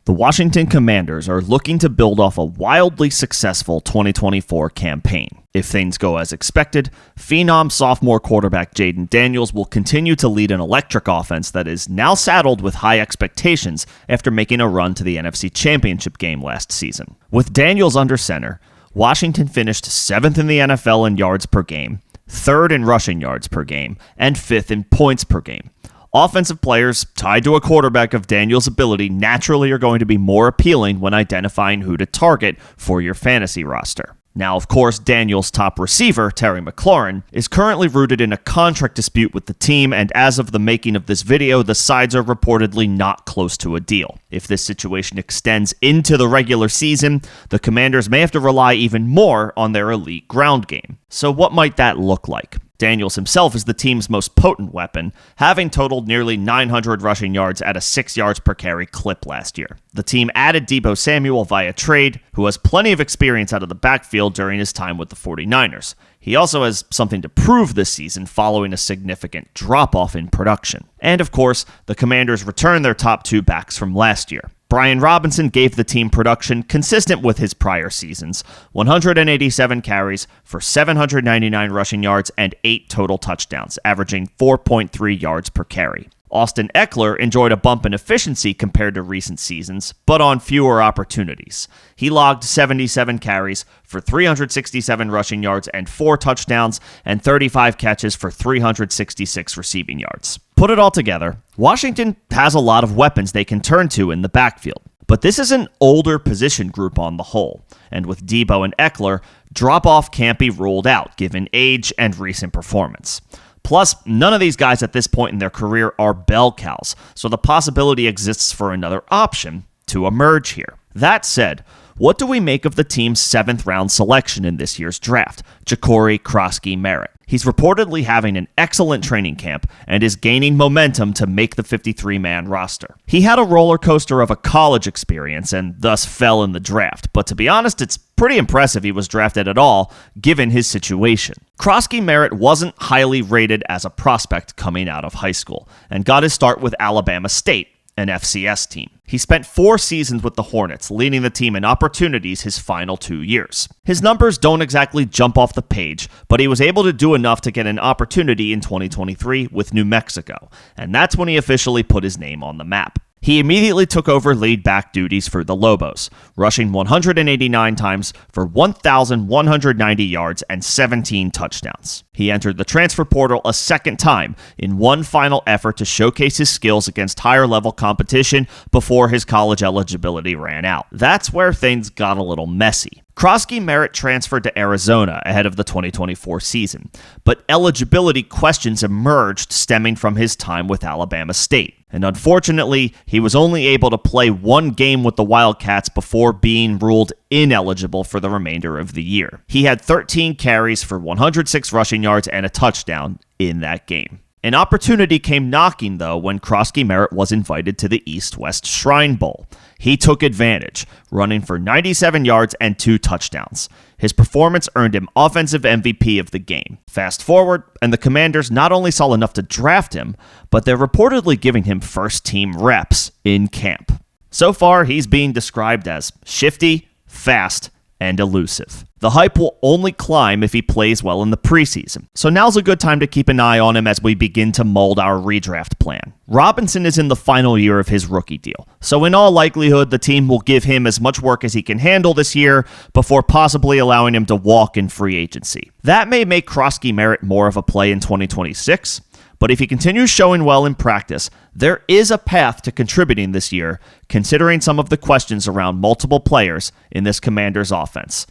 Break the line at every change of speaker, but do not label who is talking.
The Washington Commanders are looking to build off a wildly successful 2024 campaign. If things go as expected, phenom sophomore quarterback Jayden Daniels will continue to lead an electric offense that is now saddled with high expectations after making a run to the NFC Championship game last season. With Daniels under center, Washington finished 7th in the NFL in yards per game, 3rd in rushing yards per game, and 5th in points per game. Offensive players tied to a quarterback of Daniels' ability naturally are going to be more appealing when identifying who to target for your fantasy roster. Now, of course, Daniels' top receiver, Terry McLaurin, is currently rooted in a contract dispute with the team, and as of the making of this video, the sides are reportedly not close to a deal. If this situation extends into the regular season, the Commanders may have to rely even more on their elite ground game. So what might that look like? Daniels himself is the team's most potent weapon, having totaled nearly 900 rushing yards at a 6 yards per carry clip last year. The team added Deebo Samuel via trade, who has plenty of experience out of the backfield during his time with the 49ers. He also has something to prove this season following a significant drop-off in production. And of course, the Commanders returned their top 2 backs from last year. Brian Robinson gave the team production consistent with his prior seasons, 187 carries for 799 rushing yards and 8 total touchdowns, averaging 4.3 yards per carry. Austin Eckler enjoyed a bump in efficiency compared to recent seasons, but on fewer opportunities. He logged 77 carries for 367 rushing yards and 4 touchdowns, and 35 catches for 366 receiving yards. Put it all together, Washington has a lot of weapons they can turn to in the backfield. But this is an older position group on the whole, and with Deebo and Eckler, drop-off can't be ruled out given age and recent performance. Plus, none of these guys at this point in their career are bell cows, so the possibility exists for another option to emerge here. That said, what do we make of the team's 7th round selection in this year's draft, Jacory Croskey-Merritt? He's reportedly having an excellent training camp and is gaining momentum to make the 53-man roster. He had a roller coaster of a college experience and thus fell in the draft, but to be honest, it's pretty impressive he was drafted at all, given his situation. Croskey-Merritt wasn't highly rated as a prospect coming out of high school, and got his start with Alabama State, an FCS team. He spent 4 seasons with the Hornets, leading the team in opportunities his final 2 years. His numbers don't exactly jump off the page, but he was able to do enough to get an opportunity in 2023 with New Mexico, and that's when he officially put his name on the map. He immediately took over lead back duties for the Lobos, rushing 189 times for 1,190 yards and 17 touchdowns. He entered the transfer portal a second time in one final effort to showcase his skills against higher-level competition before his college eligibility ran out. That's where things got a little messy. Croskey-Merritt transferred to Arizona ahead of the 2024 season, but eligibility questions emerged stemming from his time with Alabama State. And unfortunately, he was only able to play 1 game with the Wildcats before being ruled ineligible for the remainder of the year. He had 13 carries for 106 rushing yards and a touchdown in that game. An opportunity came knocking, though, when Croskey-Merritt was invited to the East-West Shrine Bowl. He took advantage, running for 97 yards and 2 touchdowns. His performance earned him Offensive MVP of the game. Fast forward, and the Commanders not only saw enough to draft him, but they're reportedly giving him first-team reps in camp. So far, he's being described as shifty, fast, and elusive. The hype will only climb if he plays well in the preseason, so now's a good time to keep an eye on him as we begin to mold our redraft plan. Robinson is in the final year of his rookie deal, so in all likelihood, the team will give him as much work as he can handle this year before possibly allowing him to walk in free agency. That may make Croskey-Merritt more of a play in 2026, but if he continues showing well in practice, there is a path to contributing this year, considering some of the questions around multiple players in this Commanders offense.